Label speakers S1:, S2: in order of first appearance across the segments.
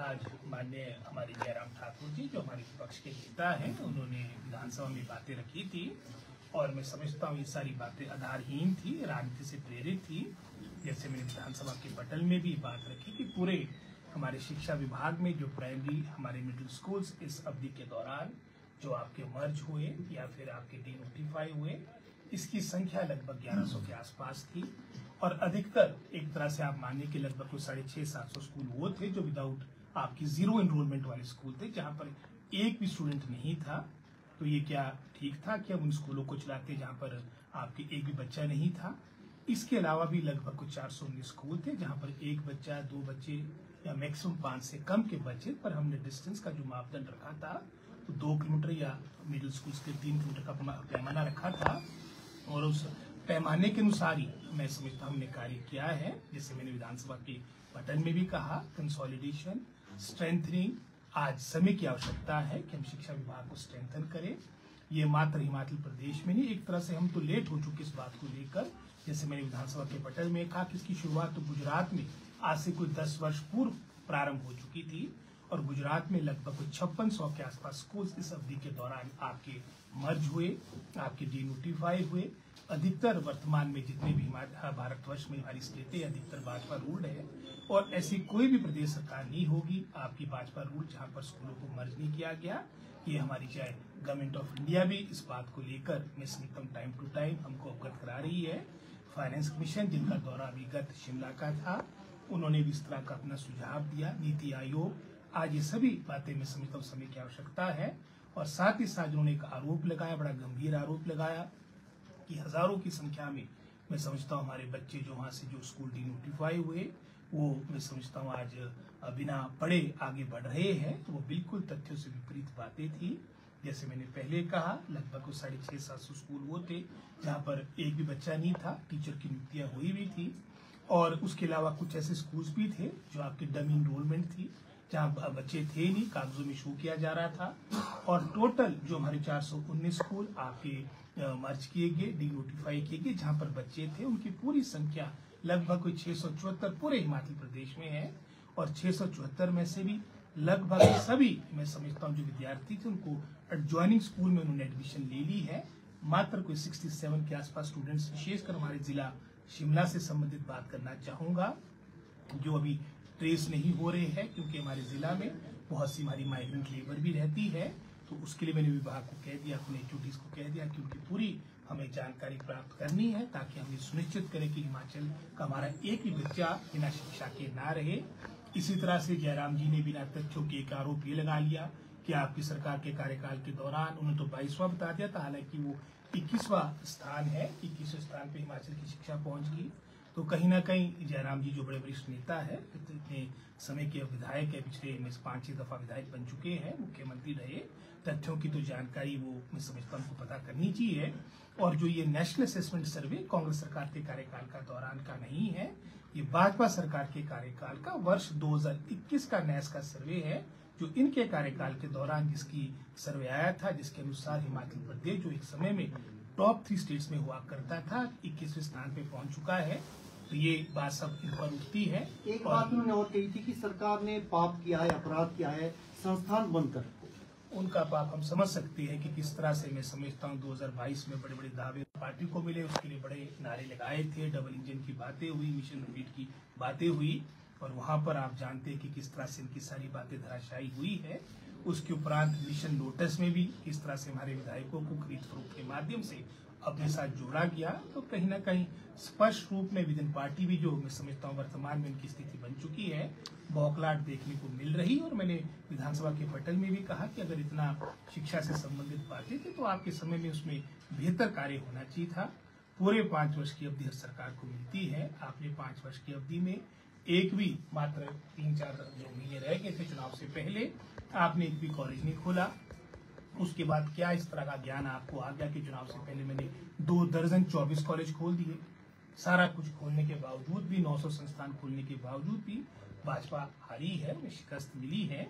S1: आज माननीय हमारे जयराम ठाकुर जी जो हमारे विपक्ष के नेता हैं उन्होंने विधानसभा में बातें रखी थी और मैं समझता हूँ ये सारी बातें आधारहीन थी, राजनीति से प्रेरित थी। जैसे मैंने विधानसभा के पटल में भी बात रखी कि पूरे हमारे शिक्षा विभाग में जो प्राइमरी हमारे मिडिल स्कूल्स इस अवधि के दौरान जो आपके मर्ज हुए या फिर आपके डीनोटिफाई हुए, इसकी संख्या लगभग 1100 के आसपास थी और अधिकतर एक तरह से आप मानिए कि लगभग कुछ 650-700 स्कूल वो थे जो विदाउट आपकी जीरो एनरोलमेंट वाले स्कूल थे, जहां पर एक भी स्टूडेंट नहीं था। तो ये क्या ठीक था कि हम उन स्कूलों को चलाते जहां पर आपके एक भी बच्चा नहीं था? इसके अलावा भी लगभग कुछ 419 स्कूल थे जहां पर एक बच्चा, दो बच्चे या मैक्सिमम 5 से कम के बच्चे, पर हमने डिस्टेंस का जो मापदंड रखा था तो 2 किलोमीटर या मिडिल स्कूल के 3 किलोमीटर का पैमाना रखा था और उस पैमाने के अनुसार ही मैं समझता हमने कार्य किया है। जैसे मैंने विधानसभा के पटल में भी कहा, कंसोलिडेशन, स्ट्रेंथनिंग, आज समय की आवश्यकता है कि हम शिक्षा विभाग को स्ट्रेंथन करें। ये मात्र हिमाचल प्रदेश में नहीं, एक तरह से हम तो लेट हो चुके इस बात को लेकर। जैसे मैंने विधानसभा के पटल में कहा कि इसकी शुरुआत तो गुजरात में आज से कोई 10 वर्ष पूर्व प्रारंभ हो चुकी थी और गुजरात में लगभग 5600 के आसपास स्कूल इस अवधि के दौरान आपके मर्ज हुए, आपके डीनोटिफाई हुए। अधिकतर वर्तमान में जितने भी भारतवर्ष में हमारी स्टेटें अधिकतर भाजपा रूल्ड है और ऐसी कोई भी प्रदेश सरकार नहीं होगी आपकी भाजपा रूल जहां पर स्कूलों को मर्ज नहीं किया गया। ये हमारी चाहे गवर्नमेंट ऑफ इंडिया भी इस बात को लेकर मैं समझता हूँ टाइम टू टाइम हमको अवगत करा रही है। फाइनेंस कमीशन जिनका दौरा अभिगत शिमला का था, उन्होंने भी इस तरह का अपना सुझाव दिया। नीति आयोग, आज ये सभी बातें मैं समझता हूँ समय की आवश्यकता है और साथ ही साथ उन्होंने एक आरोप लगाया, बड़ा गंभीर आरोप लगाया कि हजारों की संख्या में मैं समझता हूँ हमारे बच्चे जो वहाँ से जो स्कूल डीनोटिफाई हुए वो मैं समझता हूँ आज बिना पढ़े आगे बढ़ रहे हैं। तो वो बिल्कुल तथ्यों से विपरीत बातें थी। जैसे मैंने पहले कहा, लगभग 650-700 स्कूल वो थे जहाँ पर एक भी बच्चा नहीं था, टीचर की नियुक्तियां हुई भी थी और उसके अलावा कुछ ऐसे स्कूल्स भी थे जो आपकी डमी इनरोलमेंट थी, जहाँ बच्चे थे नहीं, कागजों में शो किया जा रहा था। और टोटल जो हमारे 419 स्कूल आपके मर्ज किए गए, डीनोटिफाई किए गए, जहाँ पर बच्चे थे उनकी पूरी संख्या लगभग कोई 674 पूरे हिमाचल प्रदेश में है और 674 में से भी लगभग सभी मैं समझता हूँ जो विद्यार्थी थे उनको एडजॉइनिंग स्कूल में उन्होंने एडमिशन ले ली है। मात्र कोई 67 के आसपास स्टूडेंट्स, विशेषकर हमारे जिला शिमला से संबंधित बात करना चाहूंगा, जो अभी ट्रेस नहीं हो रहे हैं क्योंकि हमारे जिला में बहुत सी हमारी माइग्रेंट लेबर भी रहती है। तो उसके लिए मैंने विभाग को कह दिया, अपने एचओडीज को कह दिया कि उनकी पूरी हमें जानकारी प्राप्त करनी है ताकि हम ये सुनिश्चित करें कि हिमाचल का हमारा एक भी बच्चा बिना शिक्षा के ना रहे। इसी तरह से जयराम जी ने बिना तथ्यों के एक आरोप ये लगा लिया कि आपकी सरकार के कार्यकाल के दौरान उन्होंने तो 22वां बता दिया था, हालांकि वो 21वां स्थान है, 21वें स्थान पे हिमाचल की शिक्षा पहुंच गई। तो कहीं ना कहीं जयराम जी जो बड़े वरिष्ठ नेता है, इतने समय के विधायक है, पिछले 5-6 दफा विधायक बन चुके हैं, मुख्यमंत्री रहे, तथ्यों की तो जानकारी वो मैं समझता हूँ पता करनी चाहिए। और जो ये नेशनल असेसमेंट सर्वे कांग्रेस सरकार के कार्यकाल का दौरान का नहीं है, ये भाजपा सरकार के कार्यकाल का वर्ष 2021 का नैस का सर्वे है, जो इनके कार्यकाल के दौरान जिसकी सर्वे आया था, जिसके अनुसार हिमाचल प्रदेश जो एक समय में टॉप 3 स्टेट्स में हुआ करता था 21वें स्थान पे पहुंच चुका है। तो ये बात सब इन पर उठती है।
S2: एक बात उन्होंने और कही थी कि सरकार ने पाप किया है, अपराध किया है संस्थान बंद कर।
S1: उनका पाप हम समझ सकते हैं कि किस तरह से मैं समझता हूँ 2022 में बड़े बड़े दावे पार्टी को मिले, उसके लिए बड़े नारे लगाए थे, डबल इंजन की बातें हुई, मिशन रिपीट की बातें हुई और वहां पर आप जानते हैं कि किस तरह से इनकी सारी बातें धराशायी हुई है। उसके उपरांत मिशन लोटस में भी किस तरह से हमारे विधायकों को खरीद फरोख्त के माध्यम से अपने साथ जोड़ा गया। तो कहीं ना कहीं स्पष्ट रूप में विद इन पार्टी भी जो मैं समझता हूँ वर्तमान में इनकी स्थिति बन चुकी है, बौखलाहट देखने को मिल रही। और मैंने विधानसभा के पटल में भी कहा कि अगर इतना शिक्षा से संबंधित बातें थी तो आपके समय में उसमें बेहतर कार्य होना चाहिए था। पूरे 5 वर्ष की अवधि हर सरकार को मिलती है, आपने 5 वर्ष की अवधि में एक भी मात्र 3-4 जो महीने रह गए थे चुनाव से पहले, आपने एक भी कॉलेज नहीं खोला। उसके बाद क्या इस तरह का ज्ञान आपको आ गया कि चुनाव से पहले मैंने 2 दर्जन 24 कॉलेज खोल दिए। सारा कुछ खोलने के बावजूद भी, 900 संस्थान खोलने के बावजूद भी भाजपा हारी है, उन्हें शिकस्त मिली है।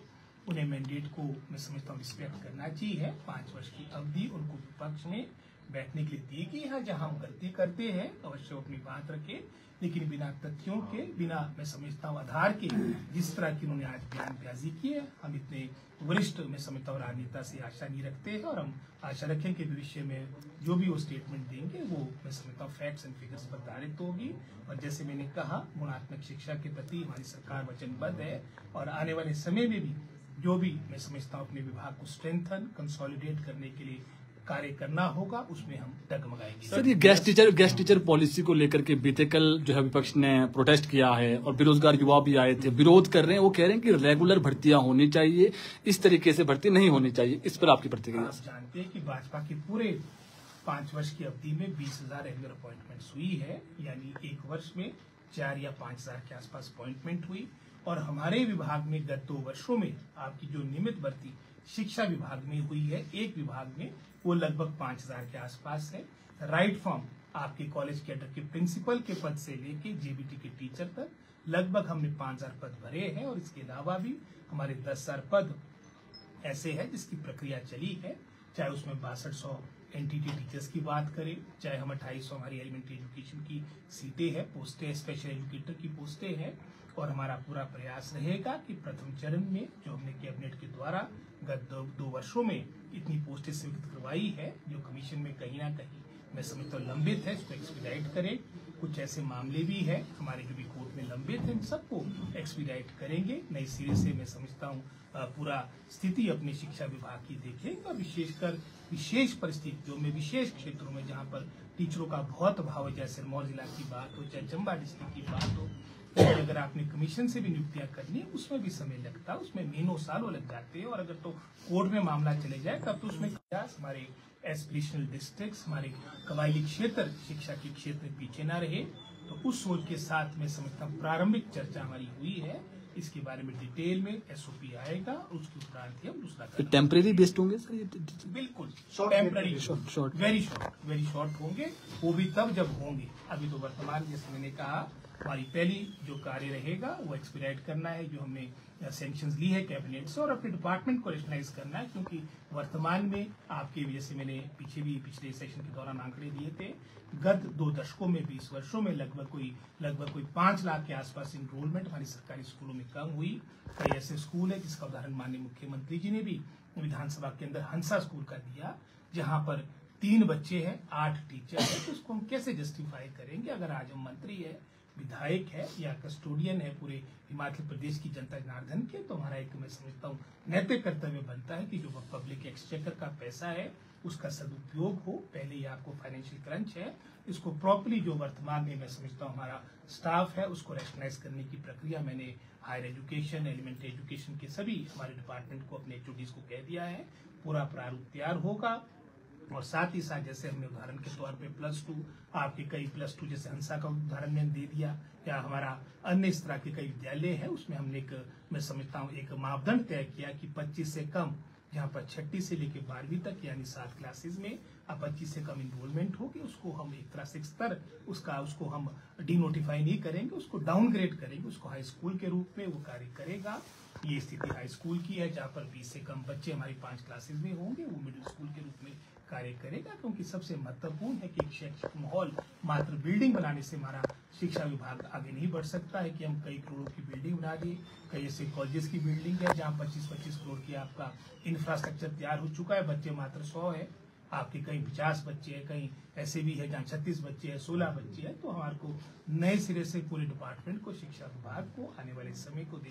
S1: उन्हें मैंडेट को मैं समझता हूँ रिस्पेक्ट करना चाहिए। 5 वर्ष की अवधि उनको विपक्ष में बैठने के लिए दी गई है, जहां हम गलती करते हैं अवश्य अपनी बात रखें, लेकिन बिना तथ्यों के, बिना मैं समझता हूँ आधार के जिस तरह की उन्होंने आज बयानबाजी की है, हम इतने वरिष्ठ मैं समझता हूँ राजनेता से आशा नहीं रखते हैं, और हम आशा रखें कि भविष्य में जो भी वो स्टेटमेंट देंगे वो मैं समझता हूँ फैक्ट्स एंड फिगर्स पर आधारित होगी। और जैसे मैंने कहा, गुणात्मक शिक्षा के प्रति हमारी सरकार वचनबद्ध है, और आने वाले समय में भी जो भी मैं समझता हूँ अपने विभाग को स्ट्रेंथन कंसोलिडेट करने के लिए कार्य करना होगा, उसमें हम डगमगाएंगे।
S3: सर, ये गेस्ट टीचर पॉलिसी को लेकर के बीते कल जो है विपक्ष ने प्रोटेस्ट किया है और बेरोजगार युवा भी आए थे, विरोध कर रहे हैं। वो कह रहे हैं कि रेगुलर भर्तियां होनी चाहिए, इस तरीके से भर्ती नहीं होनी चाहिए। इस पर आपकी प्रतिक्रिया?
S1: आप जानते हैं कि भाजपा के पूरे 5 वर्ष की अवधि में 20,000 रेगुलर अपॉइंटमेंट्स हुई है, यानी एक वर्ष में 4 या 5,000 के आसपास अपॉइंटमेंट हुई। और हमारे विभाग में गत 2 वर्षों में आपकी जो नियमित भर्ती शिक्षा विभाग में हुई है, एक विभाग में वो लगभग 5,000 के आसपास है। राइट फ्रॉम आपके कॉलेज कैडर के प्रिंसिपल के पद से लेके जेबीटी के टीचर तक लगभग हमने 5,000 पद भरे हैं, और इसके अलावा भी हमारे 10,000 पद ऐसे हैं जिसकी प्रक्रिया चली है, चाहे उसमें 6200 एनटीटी टीचर्स की बात करें, चाहे हम 2800 हमारी एलिमेंट्री एजुकेशन की सीटें हैं, पोस्टें, स्पेशल एजुकेटर की पोस्टें हैं। और हमारा पूरा प्रयास रहेगा कि प्रथम चरण में जो हमने कैबिनेट के द्वारा गत 2 वर्षों में इतनी पोस्टें स्वीकृत करवाई है, जो कमीशन में कहीं ना कहीं मैं समझता हूँ लंबित है, इसको एक्सपीडाइट करें। कुछ ऐसे मामले भी हैं हमारे जो भी कोर्ट में लंबित हैं, सबको एक्सपीडाइट करेंगे। नई सिरे से मैं समझता हूँ पूरा स्थिति अपने शिक्षा विभाग की देखेंगे, और विशेषकर विशेष परिस्थितियों में, विशेष क्षेत्रों में जहाँ पर टीचरों का बहुत अभाव है, चाहे सिरमौर जिला की बात हो, चाहे चंबा डिस्ट्रिक्ट की बात हो, तो अगर आपने कमीशन से भी नियुक्तियां करनी है उसमें भी समय लगता है, उसमें महीनों सालों लग जाते हैं। और अगर तो कोर्ट में मामला चले जाए तब तो उसमें हमारे एस्पिरेशनल डिस्ट्रिक्ट्स, हमारे कबायली क्षेत्र शिक्षा के क्षेत्र पीछे ना रहे। तो उस सोच के साथ मैं समझता हूँ प्रारंभिक चर्चा हमारी हुई है, इसके बारे में डिटेल में एसओपी आएगा, उसके उपरांत हम दूसरा
S3: टेम्परेरी बेस्ड होंगे सर ये?
S1: बिल्कुल टेम्पररी, वेरी शॉर्ट होंगे, वो भी तब जब होंगे। अभी तो वर्तमान जैसे मैंने कहा हमारी पहली जो कार्य रहेगा वो एक्सपीडाइट करना है, जो हमने सैंक्शंस ली है कैबिनेट से, और अपने डिपार्टमेंट को रेशनलाइज करना है, क्योंकि वर्तमान में आपके जैसे मैंने पिछले सेशन के दौरान आंकड़े दिए थे, गत 2 दशकों में 20 वर्षों में लगभग कोई 5 लाख के आसपास इनरोलमेंट हमारी सरकारी स्कूलों में कम हुई। कई ऐसे स्कूल है जिसका उदाहरण माननीय मुख्यमंत्री जी ने भी विधानसभा के अंदर हंसा स्कूल का दिया, जहाँ पर 3 बच्चे हैं, 8 टीचर है। तो उसको हम कैसे जस्टिफाई करेंगे? अगर आज हम मंत्री है, विधायक है या कस्टोडियन है पूरे हिमाचल प्रदेश की जनता जनार्दन के, तो हमारा एक मैं समझता हूँ नैतिक कर्तव्य बनता है कि जो पब्लिक एक्सचेकर का पैसा है उसका सदुपयोग हो। पहले ही आपको फाइनेंशियल क्रंच है, इसको प्रॉपर्ली जो वर्तमान में मैं समझता हूँ हमारा स्टाफ है उसको रेशनलाइज करने की प्रक्रिया मैंने हायर एजुकेशन, एलिमेंट्री एजुकेशन के सभी हमारे डिपार्टमेंट को, अपने एचओडीज को कह दिया है। पूरा प्रारूप तैयार होगा, और साथ ही साथ जैसे हमने उदाहरण के तौर पे +2 आपके कई +2 जैसे हंसा का उदाहरण मैंने दे दिया, या हमारा अन्य इस तरह के कई विद्यालय है, उसमें हमने मैं समझता हूँ एक मापदंड तय किया कि 25 से कम, जहाँ पर 6ठी से लेकर 12वीं तक यानी 7 क्लासेस में अब 25 से कम इनरोलमेंट होगी, उसको हम एक तरह से स्तर उसको हम डिनोटिफाई नहीं करेंगे, उसको डाउनग्रेड करेंगे, उसको हाई स्कूल के रूप में वो कार्य करेगा। ये स्थिति हाई स्कूल की है, जहाँ पर 20 से कम बच्चे हमारी 5 क्लासेस में होंगे, वो मिडिल स्कूल के रूप में कार्य करेगा। क्योंकि सबसे महत्वपूर्ण है कि शैक्षिक माहौल मात्र बिल्डिंग बनाने से हमारा शिक्षा विभाग आगे नहीं बढ़ सकता है कि हम कई करोड़ों की बिल्डिंग बना दिए। कई ऐसे कॉलेजेस की बिल्डिंग है जहाँ 25-25 करोड़ की आपका इंफ्रास्ट्रक्चर तैयार हो चुका है, बच्चे मात्र 100 है, आपके कहीं 50 बच्चे हैं, कहीं ऐसे भी है जहाँ 36 बच्चे हैं, 16 बच्चे हैं। तो हमारे को नए सिरे से पूरे डिपार्टमेंट को, शिक्षा विभाग को आने वाले समय को